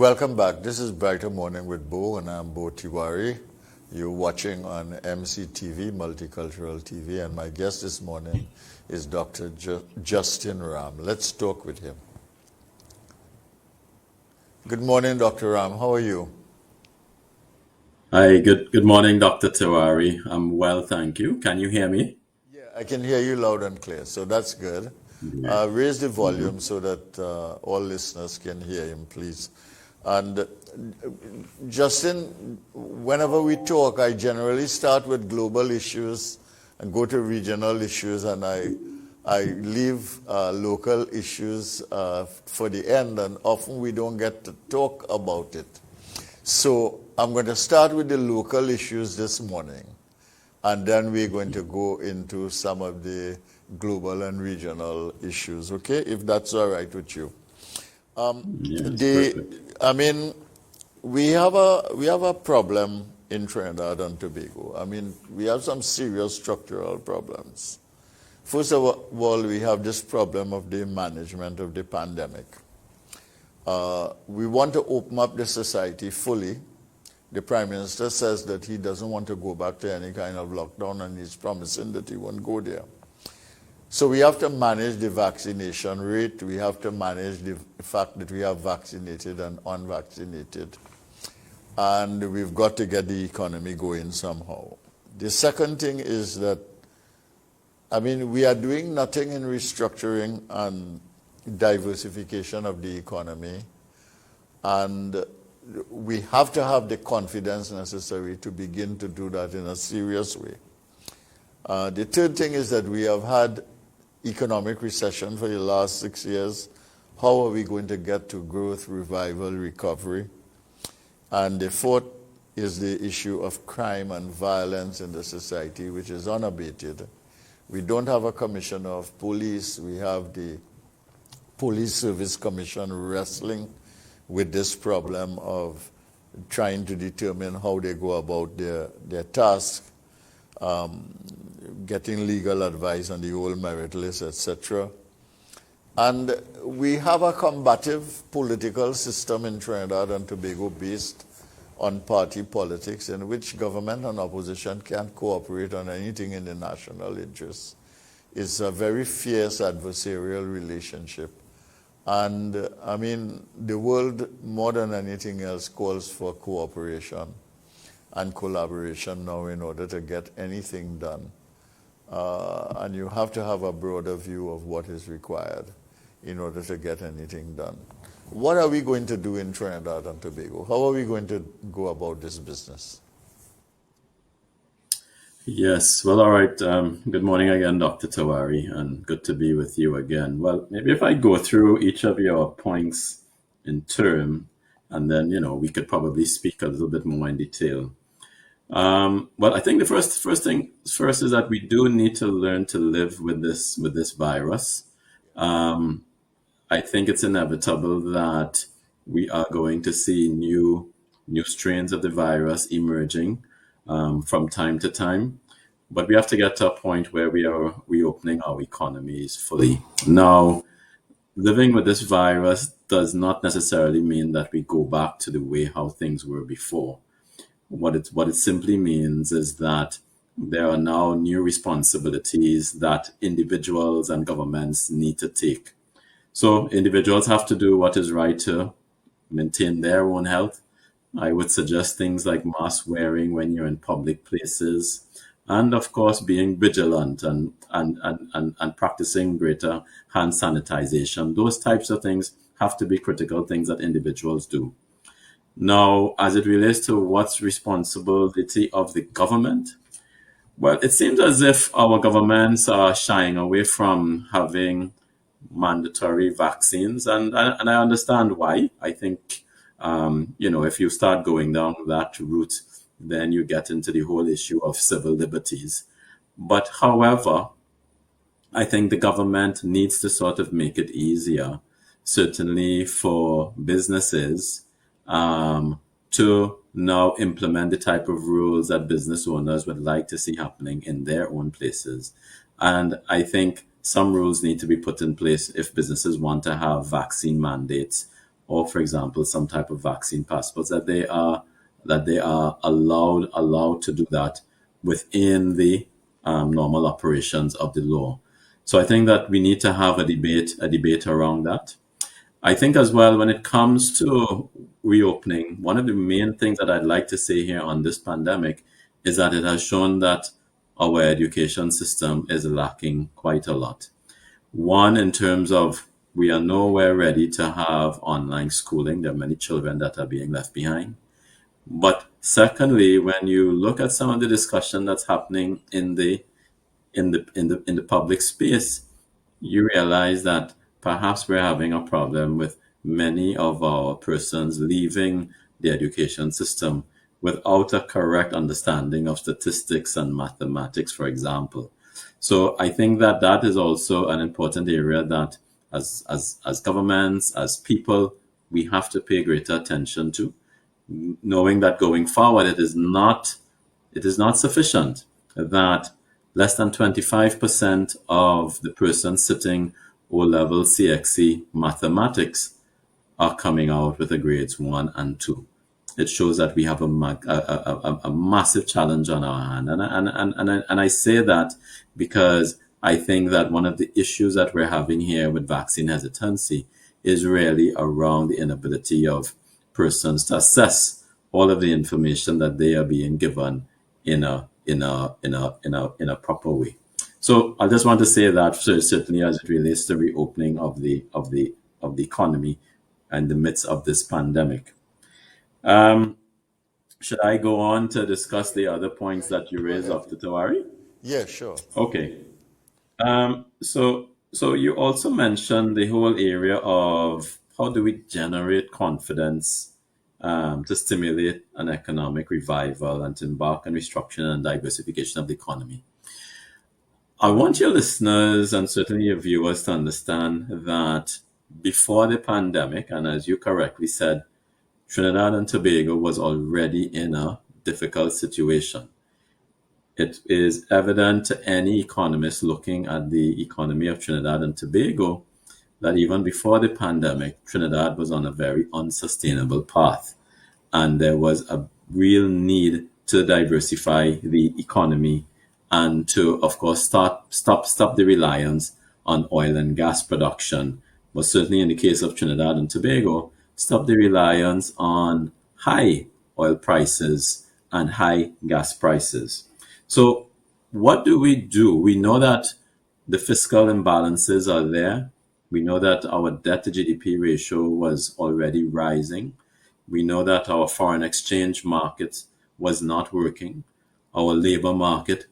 Welcome back. This is Brighter Morning with Bo, and I'm Bo Tiwari. You're watching on MCTV, Multicultural TV, and my guest this morning is Dr. Justin Ram. Let's talk with him. Good morning, Dr. Ram. How are you? Hi, good morning, Dr. Tiwari. I'm well, thank you. Can you hear me? Yeah, I can hear you loud and clear, so that's good. Raise the volume so that all listeners can hear him, please. And Justin, whenever we talk, I generally start with global issues and go to regional issues, and I leave local issues for the end, and often we don't get to talk about it. So I'm going to start with the local issues this morning, and then we're going to go into some of the global and regional issues, okay? If that's all right with you. I mean, we have a problem in Trinidad and Tobago. I mean, we have some serious structural problems. First of all, we have this problem of the management of the pandemic. We want to open up the society fully. The Prime Minister says that he doesn't want to go back to any kind of lockdown, and he's promising that he won't go there. So we have to manage the vaccination rate. We have to manage the fact that we have vaccinated and unvaccinated. And we've got to get the economy going somehow. The second thing is that, I mean, we are doing nothing in restructuring and diversification of the economy. And we have to have the confidence necessary to begin to do that in a serious way. The third thing is that we have had economic recession for the last 6 years. How are we going to get to growth, revival, recovery? And the fourth is the issue of crime and violence in the society, which is unabated. We don't have a commissioner of police. We have the Police Service Commission wrestling with this problem of trying to determine how they go about their task. Getting legal advice on the whole merit list, etc. And we have a combative political system in Trinidad and Tobago based on party politics, in which government and opposition can't cooperate on anything in the national interest. It's a very fierce adversarial relationship. And I mean, the world, more than anything else, calls for cooperation and collaboration now in order to get anything done. And you have to have a broader view of what is required in order to get anything done. What are we going to do in Trinidad and Tobago? How are we going to go about this business? Yes, well, all right. Good morning again, Dr. Tiwari, and good to be with you again. Well, maybe if I go through each of your points in turn, and then, we could probably speak a little bit more in detail. Well, I think the first thing is that we do need to learn to live with this virus. I think it's inevitable that we are going to see new strains of the virus emerging from time to time, but we have to get to a point where we are reopening our economies fully. Now, living with this virus does not necessarily mean that we go back to the way how things were before. What it simply means is that there are now new responsibilities that individuals and governments need to take. So individuals have to do what is right to maintain their own health. I would suggest things like mask wearing when you're in public places, and of course being vigilant and practicing greater hand sanitization. Those types of things have to be critical things that individuals do. Now, as it relates to what's responsibility of the government, well, it seems as if our governments are shying away from having mandatory vaccines, and I understand why. I think, if you start going down that route, then you get into the whole issue of civil liberties. But however, I think the government needs to sort of make it easier, certainly for businesses, to now implement the type of rules that business owners would like to see happening in their own places. And I think some rules need to be put in place if businesses want to have vaccine mandates or, for example, some type of vaccine passports, that they are allowed to do that within the normal operations of the law. So I think that we need to have a debate around that. I think as well, when it comes to reopening, one of the main things that I'd like to say here on this pandemic is that it has shown that our education system is lacking quite a lot. One, in terms of we are nowhere ready to have online schooling. There are many children that are being left behind. But secondly, when you look at some of the discussion that's happening in the public space, you realize that perhaps we're having a problem with many of our persons leaving the education system without a correct understanding of statistics and mathematics, for example. So I think that that is also an important area that as governments, as people, we have to pay greater attention to, knowing that going forward it is not sufficient that less than 25% of the persons sitting O-level CXC mathematics are coming out with a grades 1 and 2. It shows that we have a massive challenge on our hand. And I say that because I think that one of the issues that we're having here with vaccine hesitancy is really around the inability of persons to assess all of the information that they are being given in a proper way. So I just want to say that certainly as it relates to reopening of the economy in the midst of this pandemic. Should I go on to discuss the other points that you raised, Dr. Tawari? Yeah, sure. Okay. So you also mentioned the whole area of how do we generate confidence to stimulate an economic revival and to embark on restructuring and diversification of the economy. I want your listeners and certainly your viewers to understand that before the pandemic, and as you correctly said, Trinidad and Tobago was already in a difficult situation. It is evident to any economist looking at the economy of Trinidad and Tobago that even before the pandemic, Trinidad was on a very unsustainable path. And there was a real need to diversify the economy and to, of course, stop the reliance on oil and gas production. But certainly in the case of Trinidad and Tobago, stop the reliance on high oil prices and high gas prices. So what do? We know that the fiscal imbalances are there. We know that our debt to GDP ratio was already rising. We know that our foreign exchange market was not working. Our labor market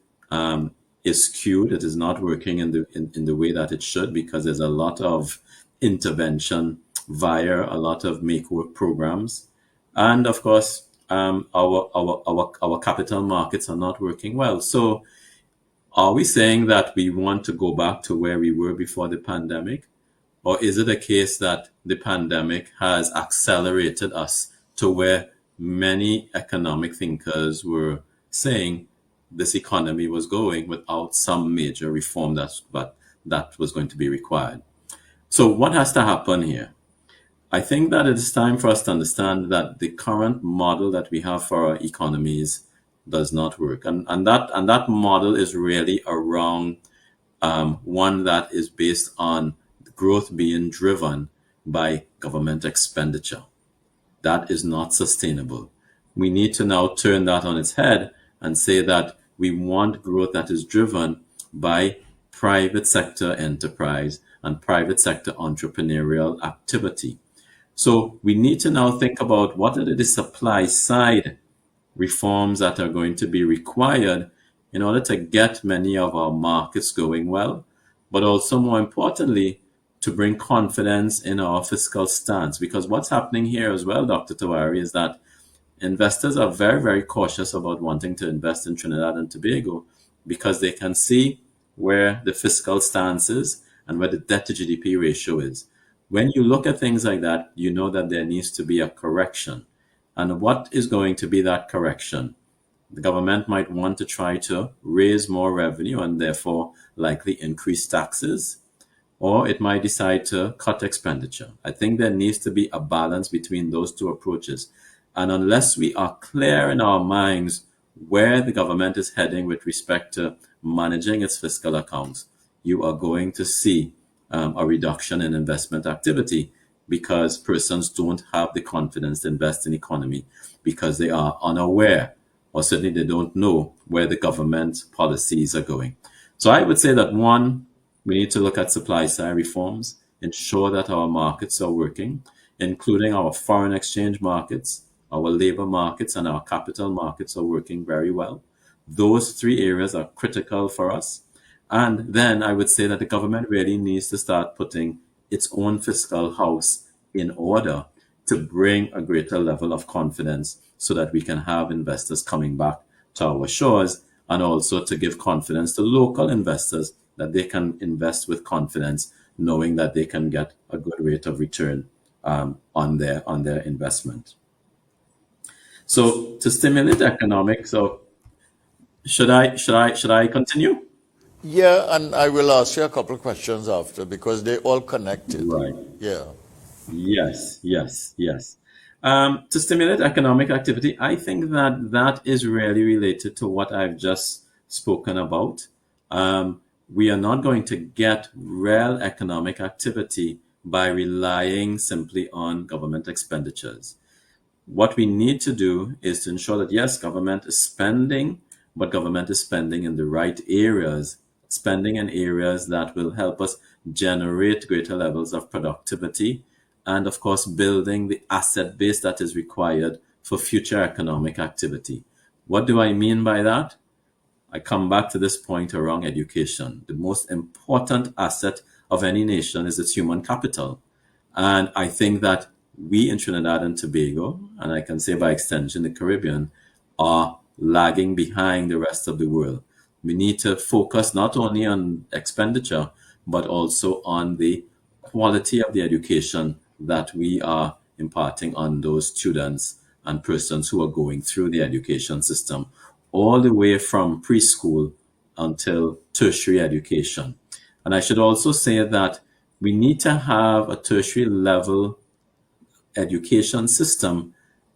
is skewed. It is not working in the way that it should because there's a lot of intervention via a lot of make-work programs. And of course, our capital markets are not working well. So are we saying that we want to go back to where we were before the pandemic? Or is it a case that the pandemic has accelerated us to where many economic thinkers were saying this economy was going without some major reform that was going to be required? So what has to happen here? I think that it is time for us to understand that the current model that we have for our economies does not work. And that model is really around one that is based on growth being driven by government expenditure. That is not sustainable. We need to now turn that on its head and say that we want growth that is driven by private sector enterprise and private sector entrepreneurial activity. So we need to now think about what are the supply side reforms that are going to be required in order to get many of our markets going well, but also more importantly, to bring confidence in our fiscal stance. Because what's happening here as well, Dr. Tawari, is that investors are very, very cautious about wanting to invest in Trinidad and Tobago because they can see where the fiscal stance is and where the debt to GDP ratio is. When you look at things like that, you know that there needs to be a correction. And what is going to be that correction? The government might want to try to raise more revenue and therefore likely increase taxes. or it might decide to cut expenditure. I think there needs to be a balance between those two approaches. And unless we are clear in our minds where the government is heading with respect to managing its fiscal accounts, you are going to see a reduction in investment activity because persons don't have the confidence to invest in the economy because they are unaware, or certainly they don't know where the government policies are going. So I would say that one, we need to look at supply side reforms, ensure that our markets are working, including our foreign exchange markets, our labor markets, and our capital markets are working very well. Those three areas are critical for us. And then I would say that the government really needs to start putting its own fiscal house in order to bring a greater level of confidence so that we can have investors coming back to our shores, and also to give confidence to local investors that they can invest with confidence, knowing that they can get a good rate of return on their investment. So to stimulate economics, so should I continue? Yeah, and I will ask you a couple of questions after because they all connected. Right. Yeah. Yes, yes, yes. To stimulate economic activity, I think that that is really related to what I've just spoken about. We are not going to get real economic activity by relying simply on government expenditures. What we need to do is to ensure that yes, government is spending, but government is spending in the right areas, spending in areas that will help us generate greater levels of productivity, and of course, building the asset base that is required for future economic activity. What do I mean by that? I come back to this point around education. The most important asset of any nation is its human capital. And I think that we in Trinidad and Tobago, and I can say by extension the Caribbean, are lagging behind the rest of the world. We need to focus not only on expenditure, but also on the quality of the education that we are imparting on those students and persons who are going through the education system, all the way from preschool until tertiary education. And I should also say that we need to have a tertiary level education system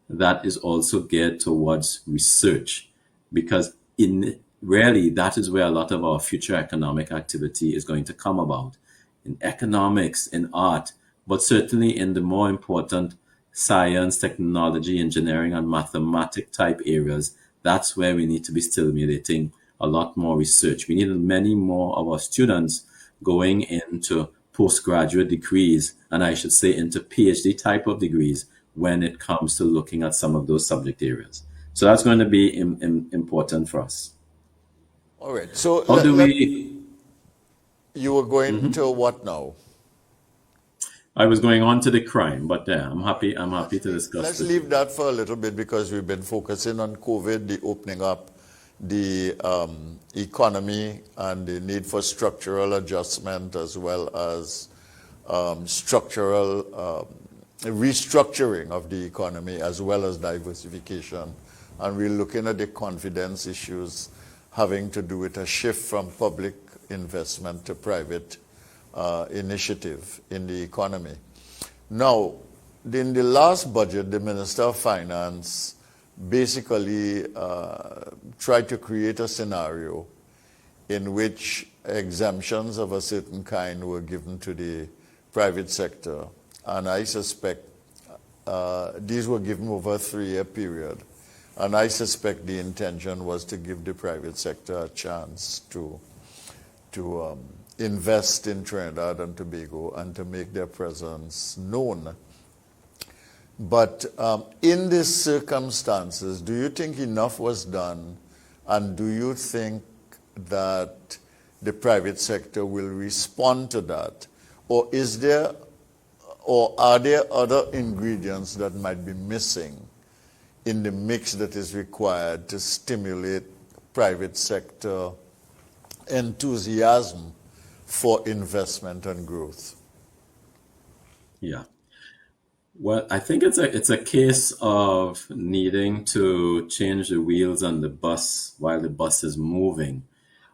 that is also geared towards research, because in really that is where a lot of our future economic activity is going to come about, in economics, in art, but certainly in the more important science, technology, engineering, and mathematic type areas. That's where we need to be stimulating a lot more research. We need many more of our students going into postgraduate degrees, and I should say into PhD type of degrees when it comes to looking at some of those subject areas. So that's going to be important for us. All right. So How do we? you were going to what now? I was going on to the crime, but yeah, I'm happy. I'm happy to discuss Let's this. leave that for a little bit because we've been focusing on COVID, the opening up, the economy, and the need for structural adjustment as well as structural restructuring of the economy as well as diversification. And we're looking at the confidence issues having to do with a shift from public investment to private initiative in the economy. Now, in the last budget, the Minister of Finance basically tried to create a scenario in which exemptions of a certain kind were given to the private sector. And I suspect these were given over a 3-year period. And I suspect the intention was to give the private sector a chance to invest in Trinidad and Tobago and to make their presence known. But in these circumstances, do you think enough was done? And do you think that the private sector will respond to that? Or are there other ingredients that might be missing in the mix that is required to stimulate private sector enthusiasm for investment and growth? Yeah. Well, I think it's a case of needing to change the wheels on the bus while the bus is moving.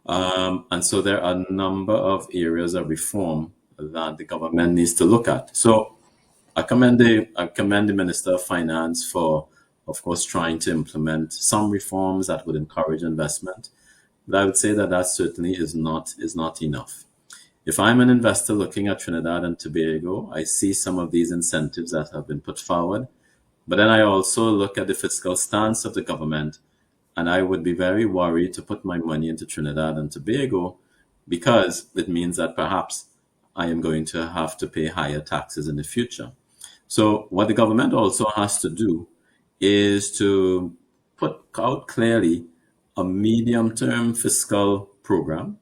And so there are a number of areas of reform that the government needs to look at. So I commend the Minister of Finance for, of course, trying to implement some reforms that would encourage investment. But I would say that certainly is not enough. If I'm an investor looking at Trinidad and Tobago, I see some of these incentives that have been put forward, but then I also look at the fiscal stance of the government, and I would be very worried to put my money into Trinidad and Tobago because it means that perhaps I am going to have to pay higher taxes in the future. So what the government also has to do is to put out clearly a medium-term fiscal program,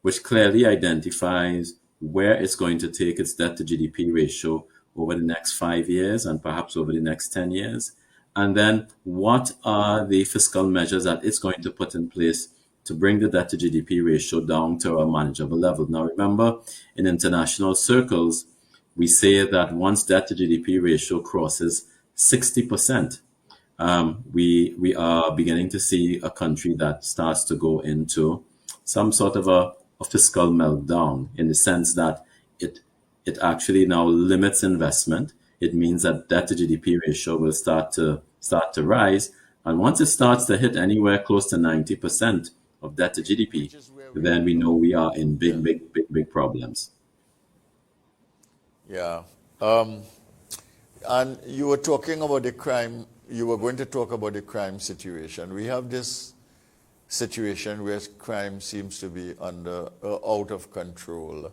which clearly identifies where it's going to take its debt to GDP ratio over the next 5 years and perhaps over the next 10 years. And then what are the fiscal measures that it's going to put in place to bring the debt to GDP ratio down to a manageable level. Now, remember, in international circles, we say that once debt to GDP ratio crosses 60%, we are beginning to see a country that starts to go into some sort of a fiscal meltdown, in the sense that it actually now limits investment. It means that debt to GDP ratio will start to rise, and once it starts to hit anywhere close to 90% of debt to GDP, then we know we are in big problems. Yeah. And you were talking about the crime. You were going to talk about the crime situation. We have this situation where crime seems to be out of control.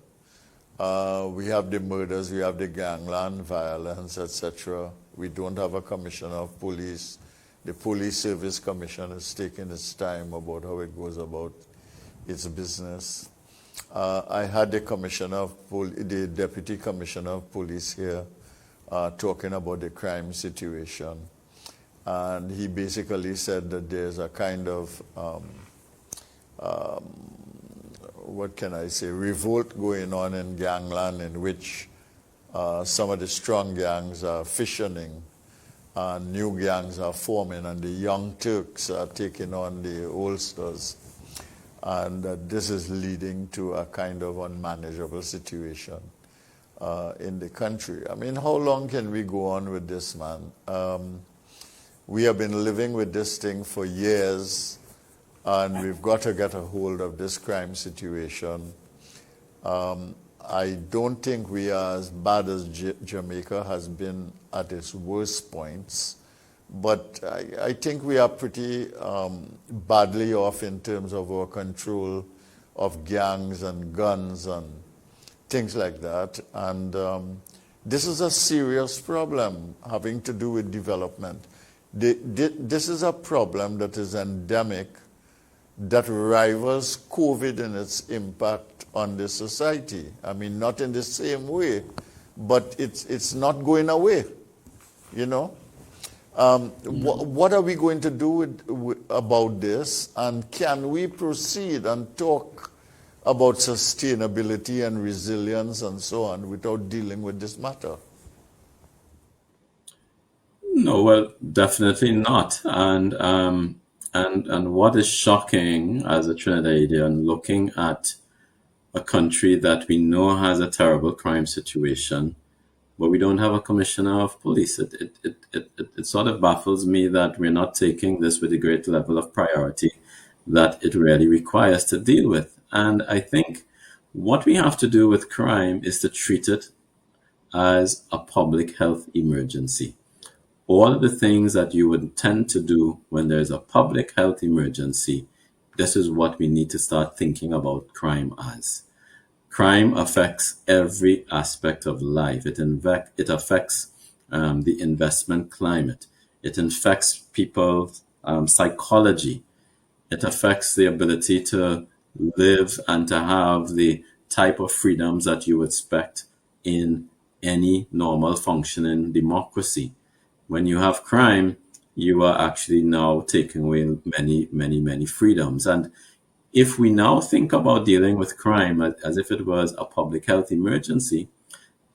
We have the murders, we have the gangland violence, etc. We don't have a commissioner of police. The Police Service Commission is taking its time about how it goes about its business. I had the the Deputy Commissioner of Police here talking about the crime situation. And he basically said that there's a kind of, revolt going on in gangland, in which some of the strong gangs are fissioning and new gangs are forming, and the young Turks are taking on the oldsters. And this is leading to a kind of unmanageable situation in the country. I mean, how long can we go on with this, man? We have been living with this thing for years, and we've got to get a hold of this crime situation. I don't think we are as bad as Jamaica has been at its worst points, but I think we are pretty badly off in terms of our control of gangs and guns and things like that. And this is a serious problem having to do with development. This is a problem that is endemic, that rivals COVID in its impact on the society. I mean, not in the same way, but it's not going away, you know. What are we going to do about this, and can we proceed and talk about sustainability and resilience and so on without dealing with this matter? No, well, definitely not. And what is shocking as a Trinidadian looking at a country that we know has a terrible crime situation, but we don't have a commissioner of police. It sort of baffles me that we're not taking this with a great level of priority that it really requires to deal with. And I think what we have to do with crime is to treat it as a public health emergency. All of the things that you would tend to do when there's a public health emergency, this is what we need to start thinking about crime as. Crime affects every aspect of life. It affects the investment climate. It infects people's psychology. It affects the ability to live and to have the type of freedoms that you expect in any normal functioning democracy. When you have crime, you are actually now taking away many freedoms. And if we now think about dealing with crime as if it was a public health emergency,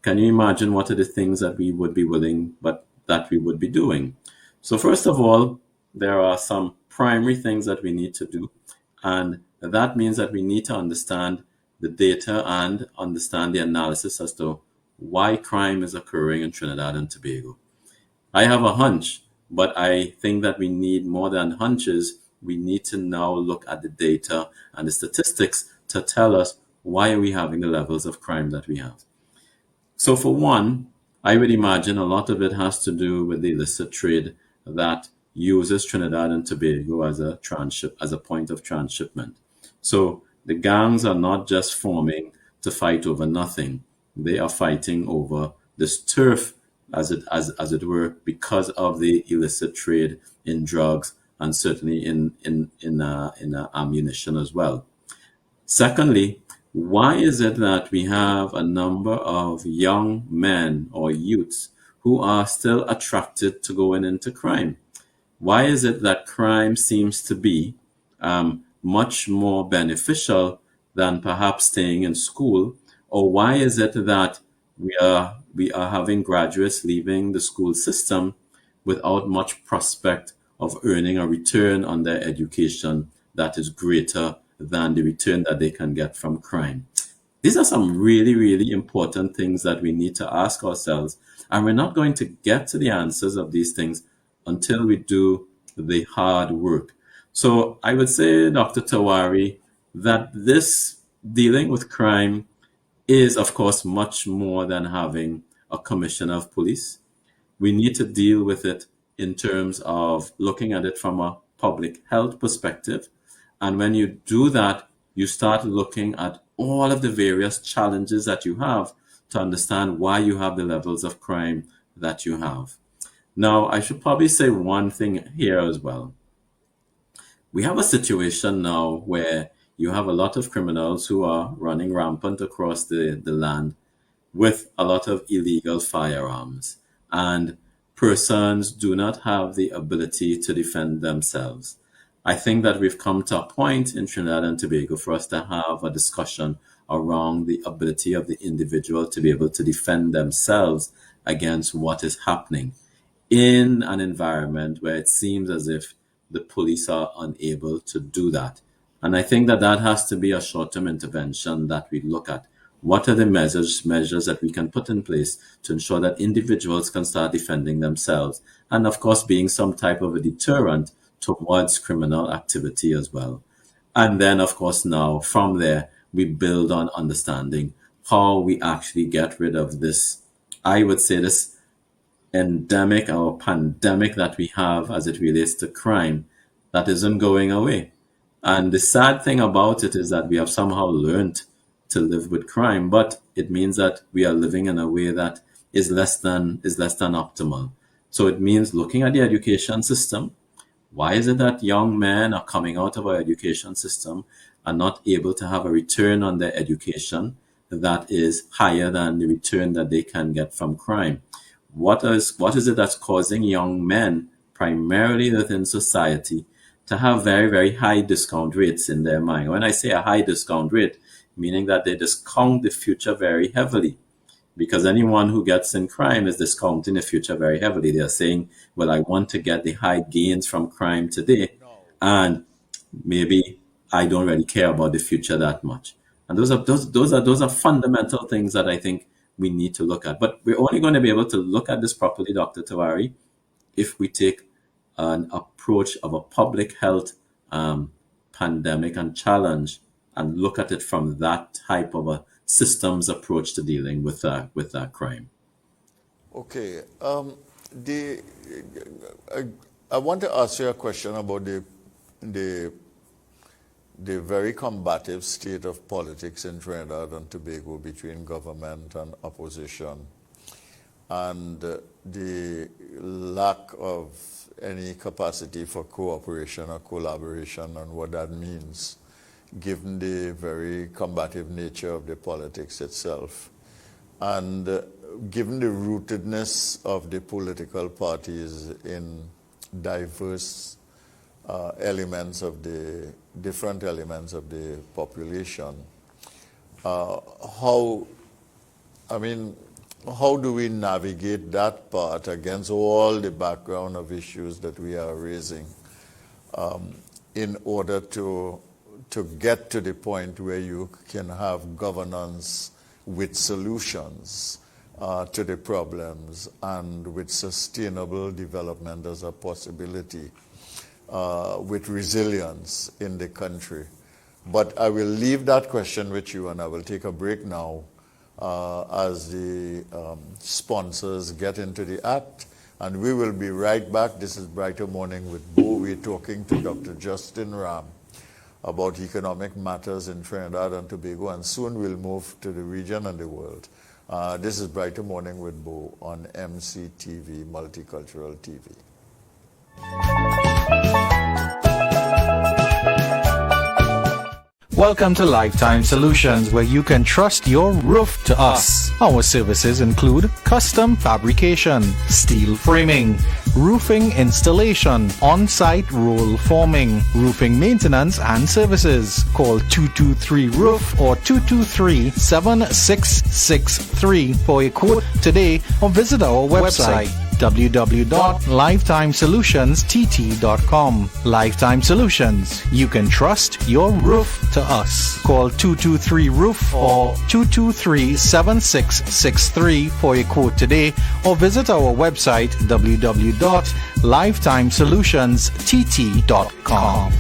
can you imagine what are the things that we would be willing, but that we would be doing? So first of all, there are some primary things that we need to do. And that means that we need to understand the data and understand the analysis as to why crime is occurring in Trinidad and Tobago. I have a hunch, but I think that we need more than hunches. We need to now look at the data and the statistics to tell us why are we having the levels of crime that we have. So for one, I would imagine a lot of it has to do with the illicit trade that uses Trinidad and Tobago as a point of transshipment. So the gangs are not just forming to fight over nothing. They are fighting over this turf, as it were, because of the illicit trade in drugs and certainly in ammunition as well. Secondly, why is it that we have a number of young men or youths who are still attracted to going into crime? Why is it that crime seems to be much more beneficial than perhaps staying in school? Or why is it that we are having graduates leaving the school system without much prospect of earning a return on their education that is greater than the return that they can get from crime? These are some really, really important things that we need to ask ourselves. And we're not going to get to the answers of these things until we do the hard work. So I would say, Dr. Tawari, that this dealing with crime is, of course, much more than having a commissioner of police. We need to deal with it in terms of looking at it from a public health perspective. And when you do that, you start looking at all of the various challenges that you have to understand why you have the levels of crime that you have. Now, I should probably say one thing here as well. We have a situation now where you have a lot of criminals who are running rampant across the land with a lot of illegal firearms, and persons do not have the ability to defend themselves. I think that we've come to a point in Trinidad and Tobago for us to have a discussion around the ability of the individual to be able to defend themselves against what is happening in an environment where it seems as if the police are unable to do that. And I think that has to be a short-term intervention that we look at. What are the measures that we can put in place to ensure that individuals can start defending themselves? And of course, being some type of a deterrent towards criminal activity as well. And then, of course, now from there, we build on understanding how we actually get rid of this, I would say, this endemic or pandemic that we have as it relates to crime that isn't going away. And the sad thing about it is that we have somehow learned to live with crime, but it means that we are living in a way that is less than optimal. So it means looking at the education system. Why is it that young men are coming out of our education system and not able to have a return on their education that is higher than the return that they can get from crime? What is it that's causing young men, primarily within society, to have very, very high discount rates in their mind? When I say a high discount rate, meaning that they discount the future very heavily, because anyone who gets in crime is discounting the future very heavily. They're saying, well, I want to get the high gains from crime today, and maybe I don't really care about the future that much. And those are fundamental things that I think we need to look at. But we're only going to be able to look at this properly, Dr. Tawari, if we take an approach of a public health pandemic and challenge and look at it from that type of a systems approach to dealing with that crime. Okay. I want to ask you a question about the very combative state of politics in Trinidad and Tobago between government and opposition, and the lack of any capacity for cooperation or collaboration, and what that means, given the very combative nature of the politics itself, and given the rootedness of the political parties in diverse different elements of the population. How do we navigate that part against all the background of issues that we are raising in order to to get to the point where you can have governance with solutions to the problems and with sustainable development as a possibility, with resilience in the country. But I will leave that question with you, and I will take a break now as the sponsors get into the act. And we will be right back. This is Brighter Morning with Bo. We're talking to Dr. Justin Ram about economic matters in Trinidad and Tobago, and soon we'll move to the region and the world. This is Brighter Morning with Bo on MCTV, Multicultural TV. Welcome to Lifetime Solutions, where you can trust your roof to us. Our services include custom fabrication, steel framing, roofing installation, on-site roll forming, roofing maintenance and services. Call 223-ROOF or 223-7663 for a quote today, or visit our website www.lifetimesolutionstt.com. Lifetime Solutions. You can trust your roof to us. Call 223-ROOF or 223-7663 for a quote today, or visit our website www.lifetimesolutionstt.com.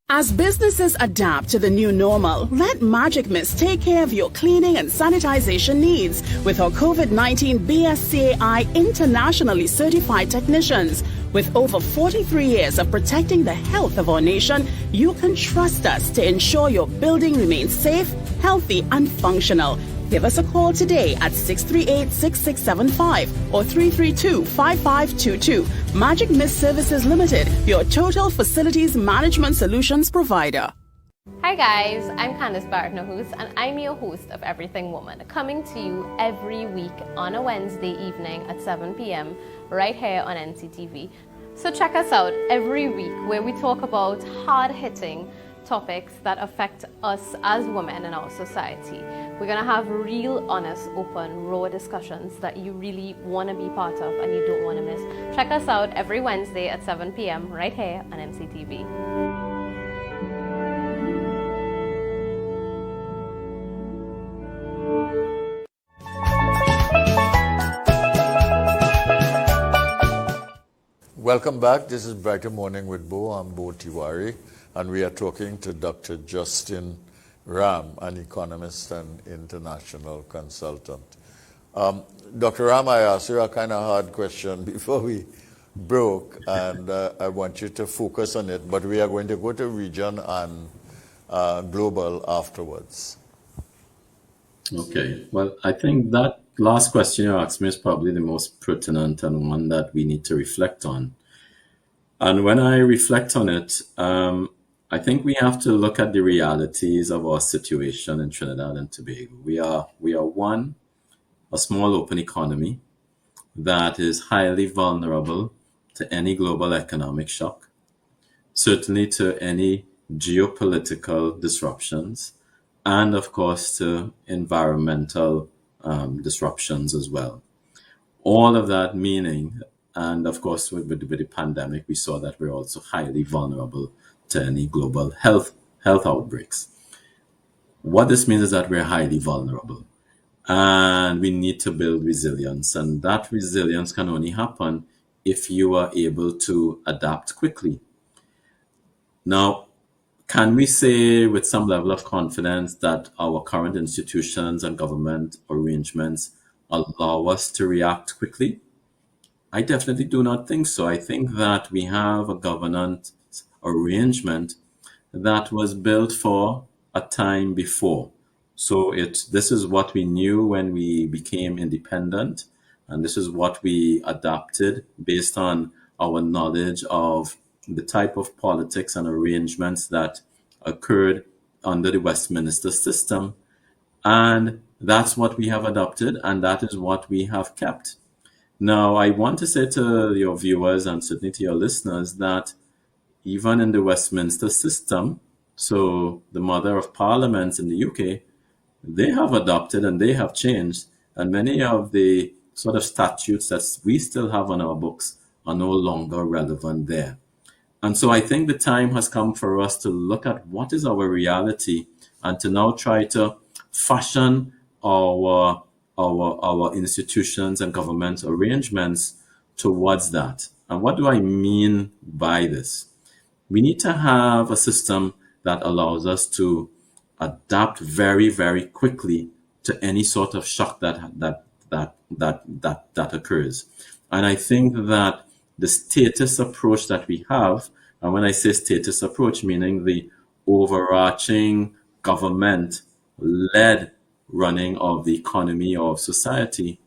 As businesses adapt to the new normal, let Magic Mist take care of your cleaning and sanitization needs with our COVID-19 BSCAI internationally certified technicians. With over 43 years of protecting the health of our nation, you can trust us to ensure your building remains safe, healthy, and functional. Give us a call today at 638-6675 or 332-5522. Magic Mist Services Limited, your total facilities management solutions provider. Hi guys, I'm Candice Bartner-Hoos, and I'm your host of Everything Woman, coming to you every week on a Wednesday evening at 7 p.m. right here on NCTV. So check us out every week, where we talk about hard-hitting topics that affect us as women in our society. We're going to have real, honest, open, raw discussions that you really want to be part of and you don't want to miss. Check us out every Wednesday at 7 p.m. right here on MCTV. Welcome back. This is Brighter Morning with Bo. I'm Bo Tiwari, and we are talking to Dr. Justin Ram, an economist and international consultant. Dr. Ram, I asked you a kind of hard question before we broke, and I want you to focus on it, but we are going to go to region and global afterwards. Okay. Well, I think that last question you asked me is probably the most pertinent and one that we need to reflect on. And when I reflect on it, I think we have to look at the realities of our situation in Trinidad and Tobago. We are a small open economy that is highly vulnerable to any global economic shock, certainly to any geopolitical disruptions, and of course to environmental disruptions as well. All of that meaning, and of course with the pandemic, we saw that we're also highly vulnerable to any global health outbreaks. What this means is that we're highly vulnerable and we need to build resilience. And that resilience can only happen if you are able to adapt quickly. Now, can we say with some level of confidence that our current institutions and government arrangements allow us to react quickly? I definitely do not think so. I think that we have a governance arrangement that was built for a time before. So this is what we knew when we became independent, and this is what we adapted based on our knowledge of the type of politics and arrangements that occurred under the Westminster system. And that's what we have adopted, and that is what we have kept. Now, I want to say to your viewers and certainly to your listeners that even in the Westminster system, so the mother of parliaments in the UK, they have adopted and they have changed, and many of the sort of statutes that we still have on our books are no longer relevant there. And so I think the time has come for us to look at what is our reality and to now try to fashion our institutions and government arrangements towards that. And what do I mean by this? We need to have a system that allows us to adapt very, very quickly to any sort of shock that occurs. And I think that the status approach that we have, and when I say status approach, meaning the overarching government led running of the economy or of society,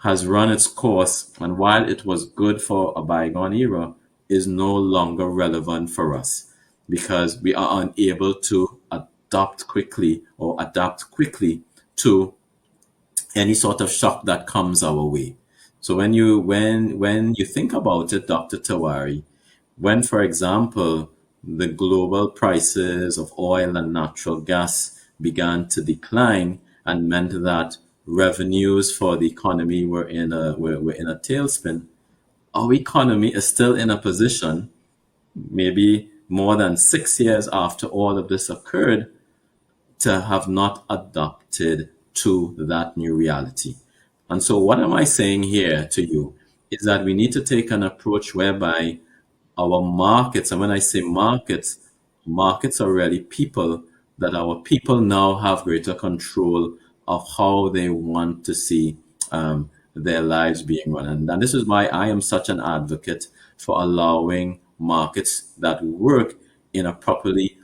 has run its course, and while it was good for a bygone era, is no longer relevant for us because we are unable to adapt quickly to any sort of shock that comes our way. So when you think about it, Dr. Tawari, when, for example, the global prices of oil and natural gas began to decline and meant that revenues for the economy were in a tailspin, our economy is still in a position, maybe more than 6 years after all of this occurred, to have not adapted to that new reality. And so what am I saying here to you is that we need to take an approach whereby our markets, and when I say markets, markets are really people, that our people now have greater control of how they want to see their lives being run. And this is why I am such an advocate for allowing markets that work in a properly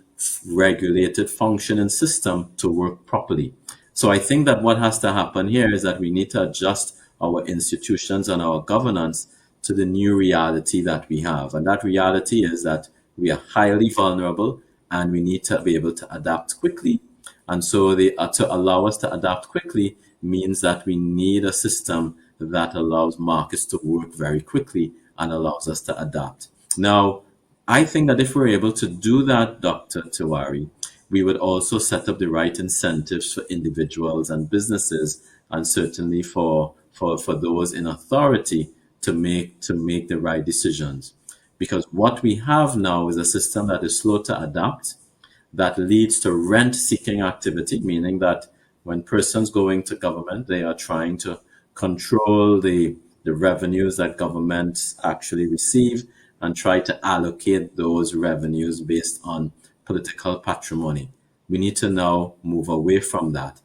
regulated functioning system to work properly. So I think that what has to happen here is that we need to adjust our institutions and our governance to the new reality that we have. And that reality is that we are highly vulnerable and we need to be able to adapt quickly. And so to allow us to adapt quickly means that we need a system that allows markets to work very quickly and allows us to adapt. Now, I think that if we're able to do that, Dr. Tiwari, we would also set up the right incentives for individuals and businesses, and certainly for those in authority to make the right decisions. Because what we have now is a system that is slow to adapt, that leads to rent-seeking activity, meaning that when persons go into government, they are trying to control the revenues that governments actually receive and try to allocate those revenues based on political patrimony. We need to now move away from that.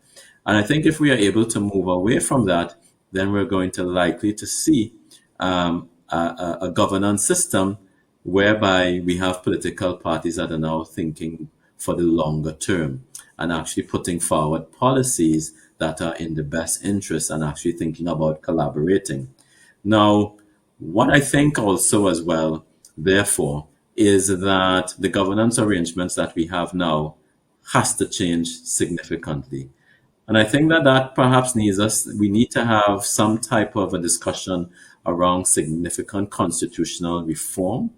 And I think if we are able to move away from that, then we're going to likely to see a governance system whereby we have political parties that are now thinking for the longer term and actually putting forward policies that are in the best interest and actually thinking about collaborating. Now, what I think also as well, therefore, is that the governance arrangements that we have now has to change significantly. And I think that perhaps we need to have some type of a discussion around significant constitutional reform,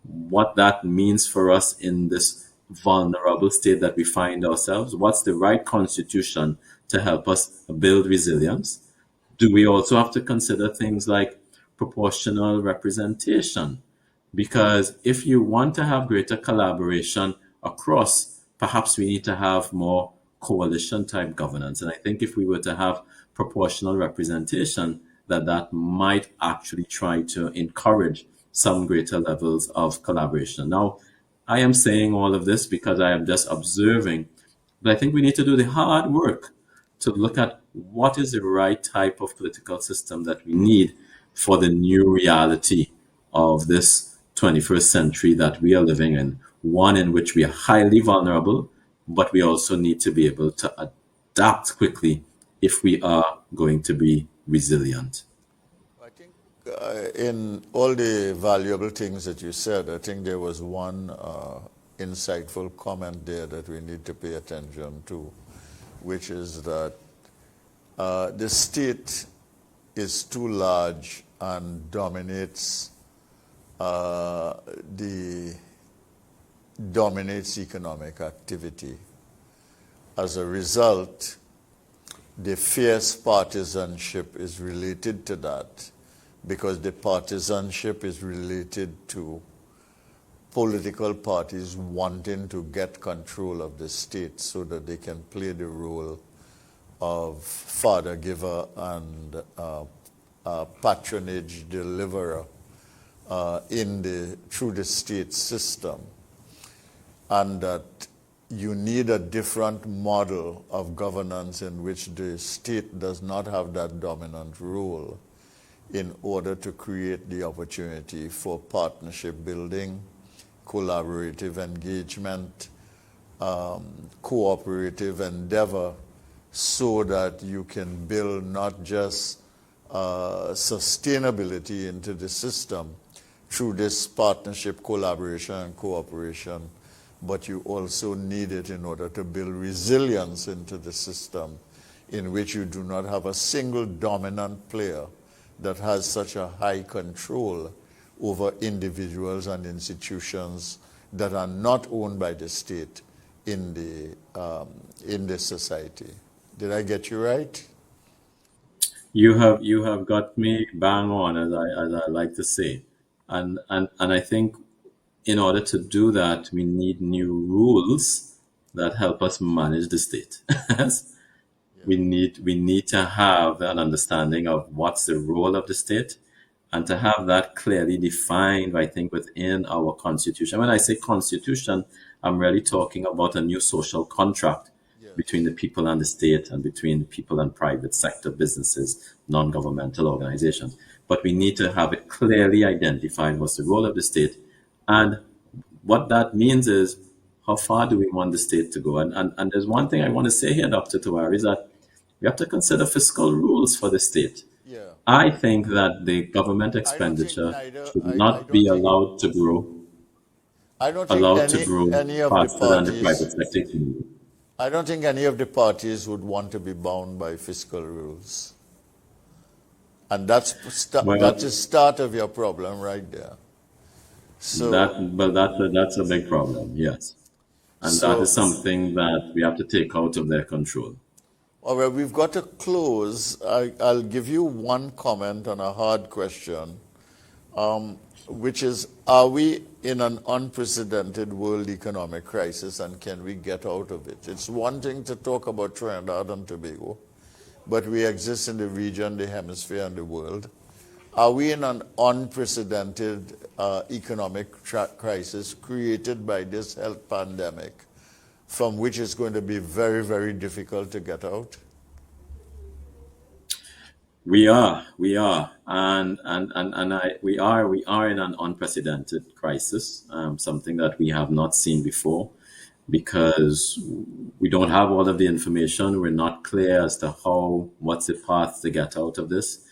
what that means for us in this vulnerable state that we find ourselves. What's the right constitution to help us build resilience? Do we also have to consider things like proportional representation? Because if you want to have greater collaboration across, perhaps we need to have more coalition type governance. And I think if we were to have proportional representation, that might actually try to encourage some greater levels of collaboration. Now, I am saying all of this because I am just observing, but I think we need to do the hard work to look at what is the right type of political system that we need for the new reality of this 21st century that we are living in, one in which we are highly vulnerable, but we also need to be able to adapt quickly if we are going to be resilient. I think in all the valuable things that you said, I think there was one insightful comment there that we need to pay attention to, which is that the state is too large and dominates economic activity. As a result, the fierce partisanship is related to that, because the partisanship is related to political parties wanting to get control of the state so that they can play the role of father giver and patronage deliverer through the state system, and that you need a different model of governance in which the state does not have that dominant role in order to create the opportunity for partnership building, collaborative engagement, cooperative endeavor, so that you can build not just sustainability into the system through this partnership, collaboration, and cooperation, but you also need it in order to build resilience into the system in which you do not have a single dominant player that has such a high control over individuals and institutions that are not owned by the state in the society. Did I get you right? You have got me bang on, as I like to say, and I think in order to do that, we need new rules that help us manage the state. We need to have an understanding of what's the role of the state, and to have that clearly defined, I think, within our constitution. When I say constitution, I'm really talking about a new social contract between the people and the state, and between the people and private sector businesses, non-governmental organizations. But we need to have it clearly identified what's the role of the state, and what that means is how far do we want the state to go. And there's one thing I want to say here, Dr. Tawari, is that we have to consider fiscal rules for the state. Yeah. I think that the government expenditure should not be allowed to grow. I don't think any of the faster than the parties. private sector can grow. I don't think any of the parties would want to be bound by fiscal rules. And that's the start of your problem right there. So that's a big problem, yes. And that is something that we have to take out of their control. All right, we've got to close. I'll give you one comment on a hard question, which is, are we in an unprecedented world economic crisis, and can we get out of it? It's one thing to talk about Trinidad and Tobago, but we exist in the region, the hemisphere, and the world. Are we in an unprecedented economic crisis created by this health pandemic, from which it's going to be very, very difficult to get out? We are, we are in an unprecedented crisis, something that we have not seen before, because we don't have all of the information. We're not clear as to what's the path to get out of this.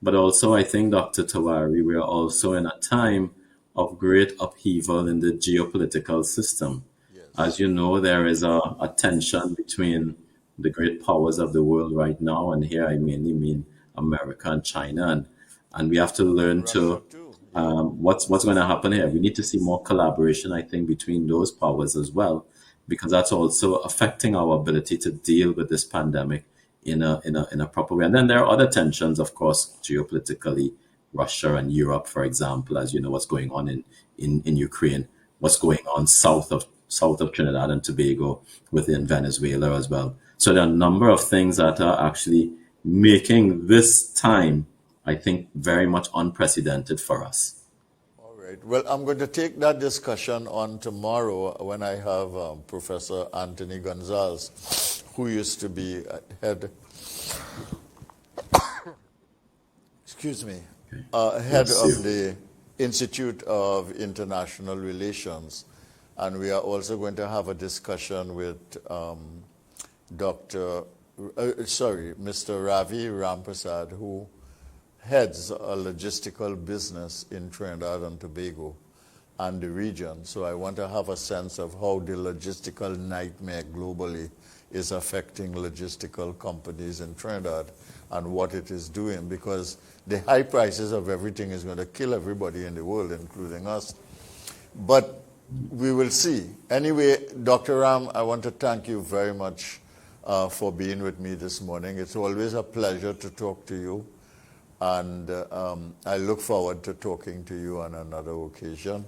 But also, I think, Dr. Tawari, we are also in a time of great upheaval in the geopolitical system. Yes. As you know, there is a tension between the great powers of the world right now, and here I mainly mean America and China, and we have to learn Russia to what's going to happen here. We need to see more collaboration, I think, between those powers as well, because that's also affecting our ability to deal with this pandemic in a proper way. And then there are other tensions, of course, geopolitically, Russia and Europe, for example, as you know, what's going on in Ukraine, what's going on south of Trinidad and Tobago, within Venezuela as well. So there are a number of things that are actually making this time, I think, very much unprecedented for us. All right. Well, I'm going to take that discussion on tomorrow when I have Professor Anthony Gonzalez, who used to be head head of the Institute of International Relations. And we are also going to have a discussion with Mr. Ravi Rampasad, who heads a logistical business in Trinidad and Tobago and the region. So I want to have a sense of how the logistical nightmare globally is affecting logistical companies in Trinidad and what it is doing, because the high prices of everything is going to kill everybody in the world, including us. But we will see. Anyway, Dr. Ram, I want to thank you very much for being with me this morning. It's always a pleasure to talk to you, and I look forward to talking to you on another occasion.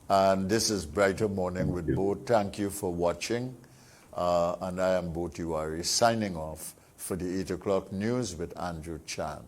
And this is Brighter Morning with Bo. Thank you for watching. And I am Bo Tiwari signing off for the 8 o'clock news with Andrew Chan.